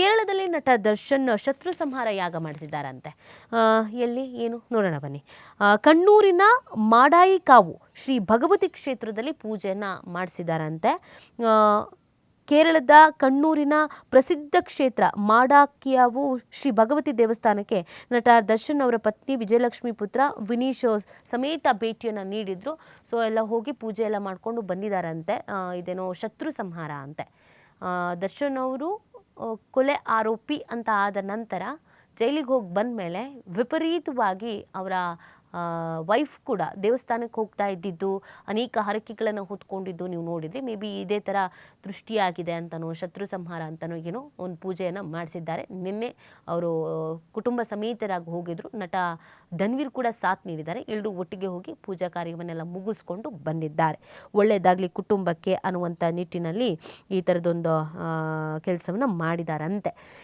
ಕೇರಳದಲ್ಲಿ ನಟ ದರ್ಶನ್ ಶತ್ರು ಸಂಹಾರ ಯಾಗ ಮಾಡಿಸಿದ್ದಾರಂತೆ. ಎಲ್ಲಿ ಏನು ನೋಡೋಣ ಬನ್ನಿ. ಕಣ್ಣೂರಿನ ಮಾಡಾಯಿಕಾವು ಶ್ರೀ ಭಗವತಿ ಕ್ಷೇತ್ರದಲ್ಲಿ ಪೂಜೆಯನ್ನು ಮಾಡಿಸಿದ್ದಾರಂತೆ. ಕೇರಳದ ಕಣ್ಣೂರಿನ ಪ್ರಸಿದ್ಧ ಕ್ಷೇತ್ರ ಮಾಡಾಕಿಯಾವು ಶ್ರೀ ಭಗವತಿ ದೇವಸ್ಥಾನಕ್ಕೆ ನಟ ದರ್ಶನ್ ಅವರ ಪತ್ನಿ ವಿಜಯಲಕ್ಷ್ಮಿ ಪುತ್ರ ವಿನೀಶ್ ಸಮೇತ ಭೇಟಿಯನ್ನು ನೀಡಿದ್ರು. ಸೊ ಎಲ್ಲ ಹೋಗಿ ಪೂಜೆ ಎಲ್ಲ ಮಾಡಿಕೊಂಡು ಬಂದಿದ್ದಾರಂತೆ. ಇದೇನೋ ಶತ್ರು ಸಂಹಾರ ಅಂತೆ. ದರ್ಶನ್ ಅವರು ಕೊಲೆ ಆರೋಪಿ ಅಂತ ಆದ ನಂತರ ಜೈಲಿಗೆ ಹೋಗಿ ಬಂದ ಮೇಲೆ ವಿಪರೀತವಾಗಿ ಅವರ ವೈಫ್ ಕೂಡ ದೇವಸ್ಥಾನಕ್ಕೆ ಹೋಗ್ತಾ ಇದ್ದಿದ್ದು, ಅನೇಕ ಹರಕೆಗಳನ್ನು ಹೊತ್ಕೊಂಡಿದ್ದು ನೀವು ನೋಡಿದ್ರಿ. ಮೇ ಬಿ ಇದೇ ಥರ ದೃಷ್ಟಿಯಾಗಿದೆ ಅಂತನೋ ಶತ್ರು ಸಂಹಾರ ಅಂತನೋ ಏನೋ ಒಂದು ಪೂಜೆಯನ್ನು ಮಾಡಿಸಿದ್ದಾರೆ. ನಿನ್ನೆ ಅವರು ಕುಟುಂಬ ಸಮೇತರಾಗಿ ಹೋಗಿದ್ರು. ನಟ ಧನ್ವೀರ್ ಕೂಡ ಸಾಥ್ ನೀಡಿದ್ದಾರೆ. ಎಲ್ಲರೂ ಒಟ್ಟಿಗೆ ಹೋಗಿ ಪೂಜಾ ಕಾರ್ಯವನ್ನೆಲ್ಲ ಮುಗಿಸ್ಕೊಂಡು ಬಂದಿದ್ದಾರೆ. ಒಳ್ಳೆಯದಾಗಲಿ ಕುಟುಂಬಕ್ಕೆ ಅನ್ನುವಂಥ ನಿಟ್ಟಿನಲ್ಲಿ ಈ ಥರದೊಂದು ಕೆಲಸವನ್ನು ಮಾಡಿದಾರಂತೆ.